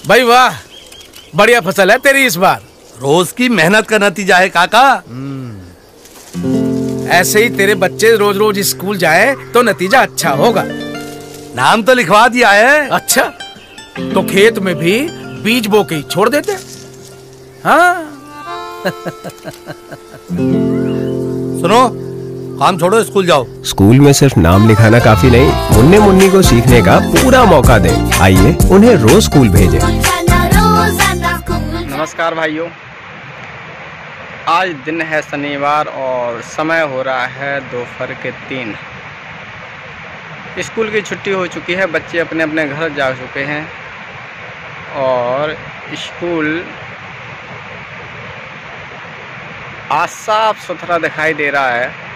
भाई वाह, बढ़िया फसल है तेरी इस बार। रोज की मेहनत का नतीजा है काका। ऐसे ही तेरे बच्चे रोज रोज स्कूल जाए तो नतीजा अच्छा होगा। नाम तो लिखवा दिया है। अच्छा, तो खेत में भी बीज बो के ही छोड़ देते। हाँ सुनो, काम छोड़ो, स्कूल जाओ। स्कूल में सिर्फ नाम लिखाना काफी नहीं, मुन्ने मुन्नी को सीखने का पूरा मौका दें। आइए उन्हें रोज स्कूल भेजें। नमस्कार भाइयों, आज दिन है शनिवार और समय हो रहा है दोपहर के 3। स्कूल की छुट्टी हो चुकी है, बच्चे अपने अपने घर जा चुके हैं और स्कूल आज साफ सुथरा दिखाई दे रहा है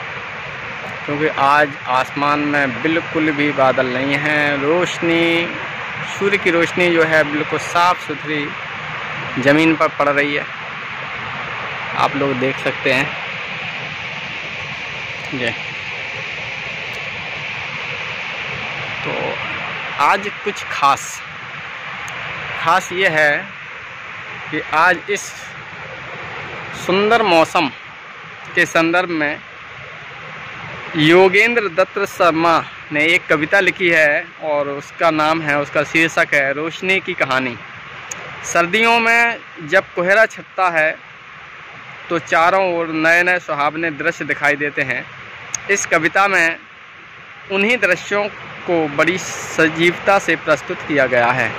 क्योंकि आज आसमान में बिल्कुल भी बादल नहीं हैं। रोशनी, सूर्य की रोशनी जो है बिल्कुल साफ सुथरी ज़मीन पर पड़ रही है, आप लोग देख सकते हैं। ये तो आज कुछ खास ये है कि आज इस सुंदर मौसम के संदर्भ में योगेंद्र दत्त शर्मा ने एक कविता लिखी है और उसका नाम है, उसका शीर्षक है रोशनी की कहानी। सर्दियों में जब कोहरा छटता है तो चारों ओर नए नए सुहावने दृश्य दिखाई देते हैं। इस कविता में उन्हीं दृश्यों को बड़ी सजीवता से प्रस्तुत किया गया है।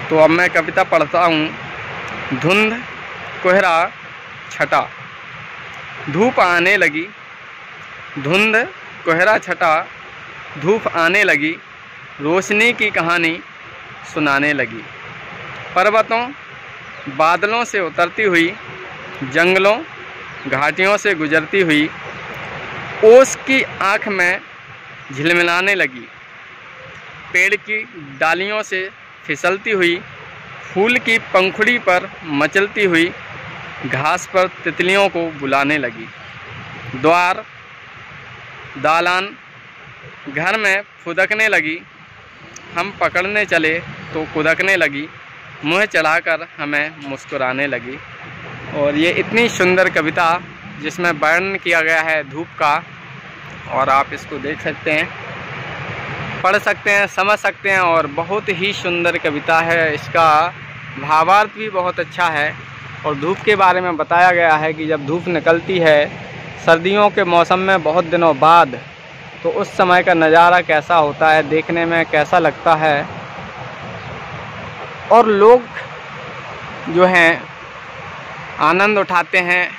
तो अब मैं कविता पढ़ता हूँ। धुंध कोहरा छटा, धूप आने लगी। धुंध कोहरा छटा, धूप आने लगी, रोशनी की कहानी सुनाने लगी। पर्वतों बादलों से उतरती हुई, जंगलों घाटियों से गुजरती हुई, ओस की आँख में झिलमिलाने लगी। पेड़ की डालियों से फिसलती हुई, फूल की पंखुड़ी पर मचलती हुई, घास पर तितलियों को बुलाने लगी। द्वार दालान घर में फुदकने लगी। हम पकड़ने चले तो कुदकने लगी, मुँह चलाकर हमें मुस्कुराने लगी। और ये इतनी सुंदर कविता जिसमें वर्णन किया गया है धूप का, और आप इसको देख सकते हैं, पढ़ सकते हैं, समझ सकते हैं। और बहुत ही सुंदर कविता है, इसका भावार्थ भी बहुत अच्छा है। और धूप के बारे में बताया गया है कि जब धूप निकलती है सर्दियों के मौसम में बहुत दिनों बाद, तो उस समय का नज़ारा कैसा होता है, देखने में कैसा लगता है। और लोग जो हैं आनंद उठाते हैं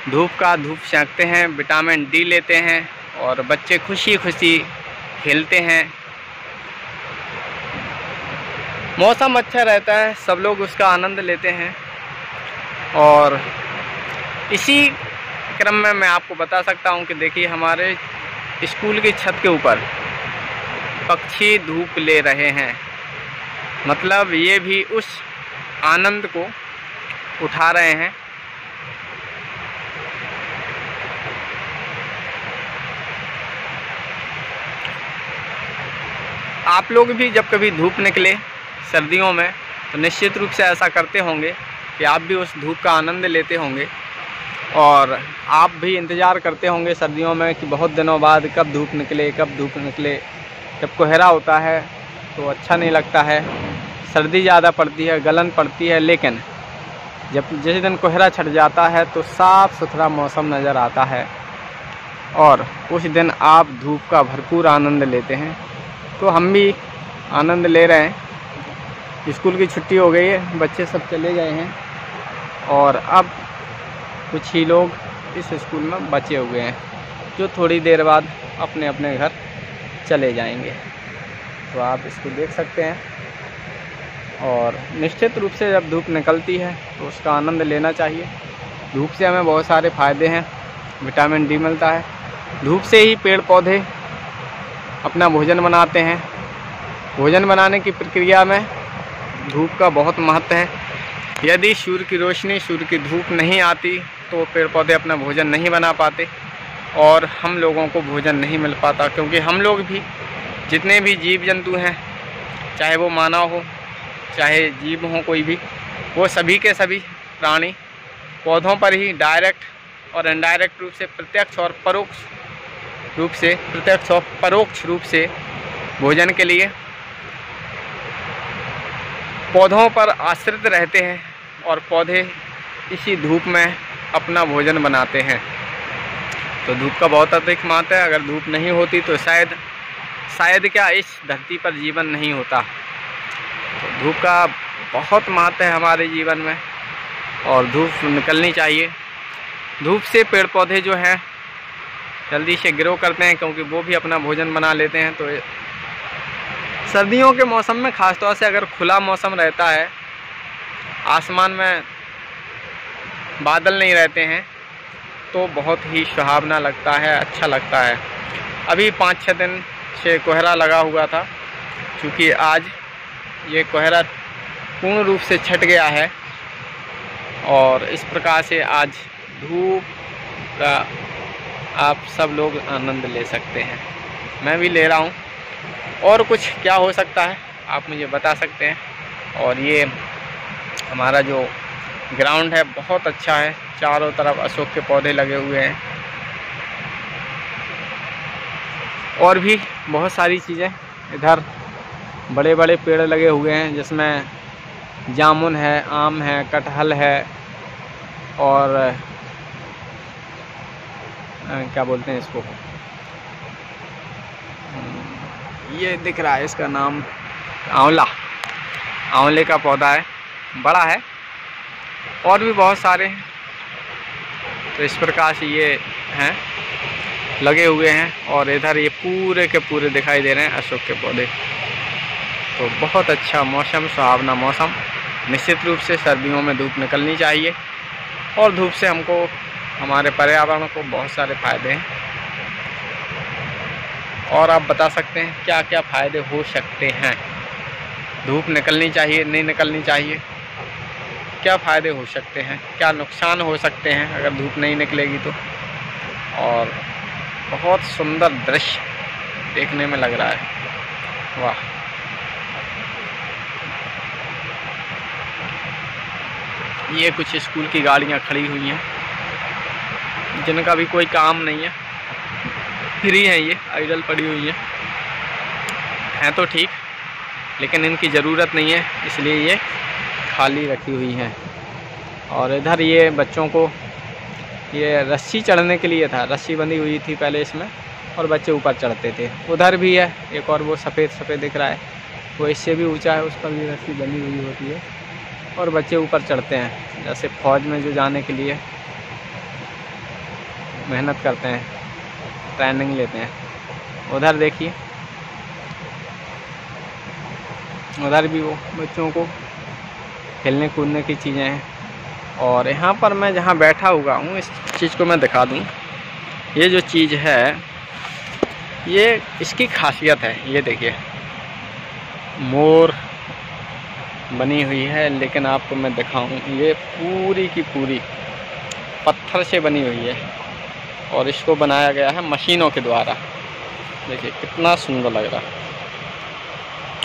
धूप का, धूप सेंकते हैं, विटामिन डी लेते हैं और बच्चे खुशी खुशी खेलते हैं। मौसम अच्छा रहता है, सब लोग उसका आनंद लेते हैं। और इसी क्रम में मैं आपको बता सकता हूं कि देखिए हमारे स्कूल की छत के ऊपर पक्षी धूप ले रहे हैं, मतलब ये भी उस आनंद को उठा रहे हैं। आप लोग भी जब कभी धूप निकले सर्दियों में तो निश्चित रूप से ऐसा करते होंगे कि आप भी उस धूप का आनंद लेते होंगे और आप भी इंतज़ार करते होंगे सर्दियों में कि बहुत दिनों बाद कब धूप निकले, कब धूप निकले। जब कोहरा होता है तो अच्छा नहीं लगता है, सर्दी ज़्यादा पड़ती है, गलन पड़ती है। लेकिन जब जिस दिन कोहरा छट जाता है तो साफ़ सुथरा मौसम नज़र आता है और उस दिन आप धूप का भरपूर आनंद लेते हैं। तो हम भी आनंद ले रहे हैं। स्कूल की छुट्टी हो गई है, बच्चे सब चले गए हैं और अब कुछ ही लोग इस स्कूल में बचे हुए हैं जो थोड़ी देर बाद अपने अपने घर चले जाएंगे। तो आप इसको देख सकते हैं। और निश्चित रूप से जब धूप निकलती है तो उसका आनंद लेना चाहिए। धूप से हमें बहुत सारे फ़ायदे हैं, विटामिन डी मिलता है। धूप से ही पेड़ पौधे अपना भोजन बनाते हैं। भोजन बनाने की प्रक्रिया में धूप का बहुत महत्व है। यदि सूर्य की रोशनी, सूर्य की धूप नहीं आती तो पेड़ पौधे अपना भोजन नहीं बना पाते और हम लोगों को भोजन नहीं मिल पाता, क्योंकि हम लोग भी जितने भी जीव जंतु हैं, चाहे वो मानव हो, चाहे जीव हों कोई भी, वो सभी के सभी प्राणी पौधों पर ही डायरेक्ट और इनडायरेक्ट रूप से, प्रत्यक्ष और परोक्ष रूप से भोजन के लिए पौधों पर आश्रित रहते हैं और पौधे इसी धूप में अपना भोजन बनाते हैं। तो धूप का बहुत अधिक महत्व है। अगर धूप नहीं होती तो शायद क्या इस धरती पर जीवन नहीं होता। तो धूप का बहुत महत्व है हमारे जीवन में और धूप निकलनी चाहिए। धूप से पेड़ पौधे जो हैं जल्दी से ग्रो करते हैं, क्योंकि वो भी अपना भोजन बना लेते हैं। तो सर्दियों के मौसम में ख़ासतौर से अगर खुला मौसम रहता है, आसमान में बादल नहीं रहते हैं, तो बहुत ही सुहावना लगता है, अच्छा लगता है। अभी 5-6 दिन से कोहरा लगा हुआ था, क्योंकि आज ये कोहरा पूर्ण रूप से छट गया है और इस प्रकार से आज धूप का आप सब लोग आनंद ले सकते हैं। मैं भी ले रहा हूँ। और कुछ क्या हो सकता है आप मुझे बता सकते हैं। और ये हमारा जो ग्राउंड है बहुत अच्छा है, चारों तरफ अशोक के पौधे लगे हुए हैं और भी बहुत सारी चीज़ें। इधर बड़े बड़े पेड़ लगे हुए हैं जिसमें जामुन है, आम है, कटहल है और क्या बोलते हैं इसको, ये दिख रहा है, इसका नाम आंवले का पौधा है, बड़ा है। और भी बहुत सारे हैं। तो इस प्रकार से ये हैं, लगे हुए हैं। और इधर ये पूरे के पूरे दिखाई दे रहे हैं अशोक के पौधे। तो बहुत अच्छा मौसम, सुहावना मौसम। निश्चित रूप से सर्दियों में धूप निकलनी चाहिए और धूप से हमको, हमारे पर्यावरण को बहुत सारे फ़ायदे हैं। और आप बता सकते हैं क्या क्या फ़ायदे हो सकते हैं। धूप निकलनी चाहिए, नहीं निकलनी चाहिए, क्या फ़ायदे हो सकते हैं, क्या नुकसान हो सकते हैं अगर धूप नहीं निकलेगी तो। और बहुत सुंदर दृश्य देखने में लग रहा है, वाह। ये कुछ स्कूल की गाड़ियाँ खड़ी हुई हैं जिनका भी कोई काम नहीं है, फ्री हैं, ये आइडल पड़ी हुई हैं तो ठीक, लेकिन इनकी ज़रूरत नहीं है, इसलिए ये खाली रखी हुई हैं। और इधर ये बच्चों को ये रस्सी चढ़ने के लिए था, रस्सी बंधी हुई थी पहले इसमें और बच्चे ऊपर चढ़ते थे। उधर भी है एक और, वो सफ़ेद सफ़ेद दिख रहा है, वो इससे भी ऊंचा है, उस पर भी रस्सी बंधी हुई होती है और बच्चे ऊपर चढ़ते हैं। जैसे फ़ौज में जो जाने के लिए मेहनत करते हैं, ट्रेनिंग लेते हैं। उधर देखिए, उधर भी वो बच्चों को खेलने कूदने की चीज़ें हैं। और यहाँ पर मैं जहाँ बैठा हुआ हूँ, इस चीज़ को मैं दिखा दूँ। ये जो चीज़ है, ये इसकी खासियत है, ये देखिए मोर बनी हुई है, लेकिन आपको मैं दिखाऊं, ये पूरी की पूरी पत्थर से बनी हुई है और इसको बनाया गया है मशीनों के द्वारा। देखिए कितना सुंदर लग रहा है।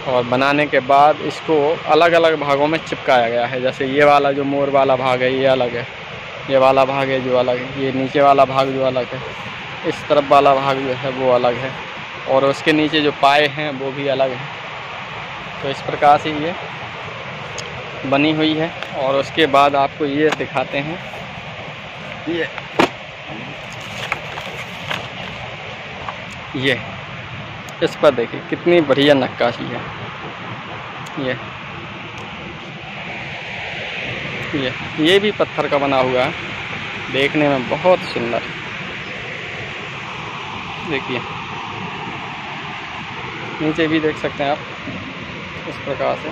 और बनाने के बाद इसको अलग अलग भागों में चिपकाया गया है। जैसे ये वाला जो मोर वाला भाग है ये अलग है, ये वाला भाग है जो अलग है, ये नीचे वाला भाग जो अलग है, इस तरफ वाला भाग जो है वो अलग है, और उसके नीचे जो पाए हैं वो भी अलग है। तो इस प्रकार से ये बनी हुई है। और उसके बाद आपको ये दिखाते हैं, ये इस पर देखिए कितनी बढ़िया नक्काशी है। ये भी पत्थर का बना हुआ है, देखने में बहुत सुंदर। देखिए नीचे भी देख सकते हैं आप, इस प्रकार से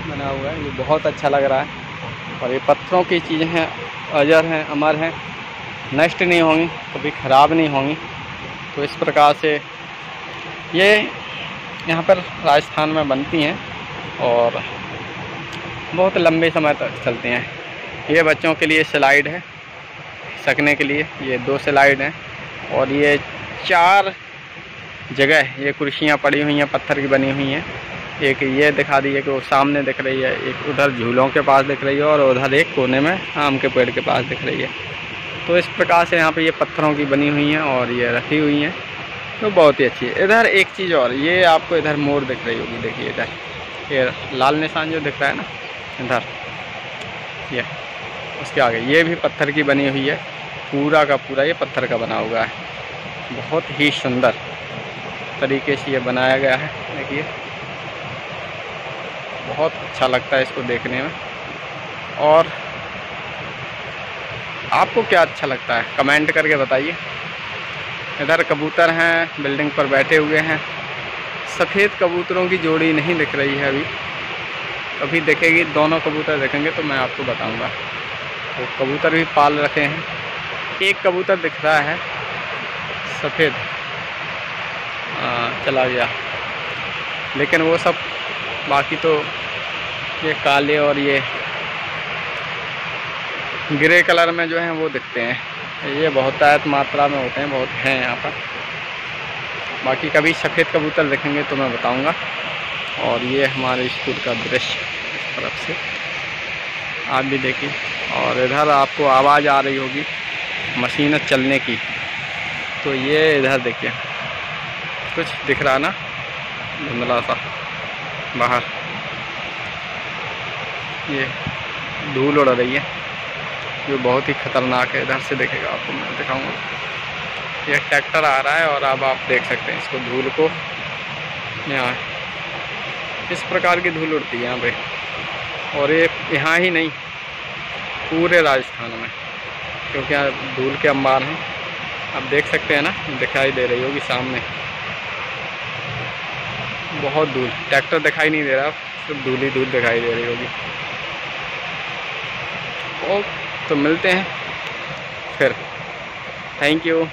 बना हुआ है। ये बहुत अच्छा लग रहा है। और ये पत्थरों की चीज़ें हैं, अजर हैं, अमर हैं, नष्ट नहीं होंगी, कभी ख़राब नहीं होंगी। तो इस प्रकार से ये यहाँ पर राजस्थान में बनती हैं और बहुत लंबे समय तक चलती हैं। ये बच्चों के लिए स्लाइड है, सकने के लिए ये 2 स्लाइड हैं। और ये 4 जगह ये कुर्सियाँ पड़ी हुई हैं, पत्थर की बनी हुई हैं। एक ये दिखा दी है कि वो सामने दिख रही है, एक उधर झूलों के पास दिख रही है और उधर एक कोने में आम के पेड़ के पास दिख रही है। तो इस प्रकार से यहाँ पे ये पत्थरों की बनी हुई हैं और ये रखी हुई हैं, तो बहुत ही अच्छी है। इधर एक चीज़ और, ये आपको इधर मोर दिख रही होगी, देखिए इधर ये लाल निशान जो दिख रहा है ना इधर, ये उसके आगे ये भी पत्थर की बनी हुई है, पूरा का पूरा ये पत्थर का बना हुआ है। बहुत ही सुंदर तरीके से ये बनाया गया है, देखिए बहुत अच्छा लगता है इसको देखने में। और आपको क्या अच्छा लगता है कमेंट करके बताइए। इधर कबूतर हैं, बिल्डिंग पर बैठे हुए हैं। सफ़ेद कबूतरों की जोड़ी नहीं दिख रही है अभी, अभी दिखेगी, दोनों कबूतर देखेंगे तो मैं आपको बताऊंगा। तो कबूतर भी पाल रखे हैं, एक कबूतर दिख रहा है सफ़ेद, चला गया, लेकिन वो सब बाकी तो ये काले और ये ग्रे कलर में जो हैं वो दिखते हैं। ये बहुतायत मात्रा में होते हैं, बहुत हैं यहाँ पर। बाकी कभी सफ़ेद कबूतर देखेंगे तो मैं बताऊंगा। और ये हमारे स्कूल का दृश्य इस तरफ से आप भी देखिए। और इधर आपको आवाज़ आ रही होगी मशीन चलने की, तो ये इधर देखिए कुछ दिख रहा ना धुंधला सा बाहर, ये धूल उड़ रही है जो बहुत ही ख़तरनाक है। इधर से देखेगा आपको मैं दिखाऊंगा, ये ट्रैक्टर आ रहा है और अब आप देख सकते हैं इसको, धूल को यहाँ इस प्रकार की धूल उड़ती है यहाँ पे। और ये यहाँ ही नहीं पूरे राजस्थान में, क्योंकि यहाँ धूल के अंबार हैं, आप देख सकते हैं ना, दिखाई दे रही होगी सामने बहुत धूल। ट्रैक्टर दिखाई नहीं दे रहा, सिर्फ धूल ही धूल दिखाई दे रही होगी। और तो मिलते हैं फिर, थैंक यू।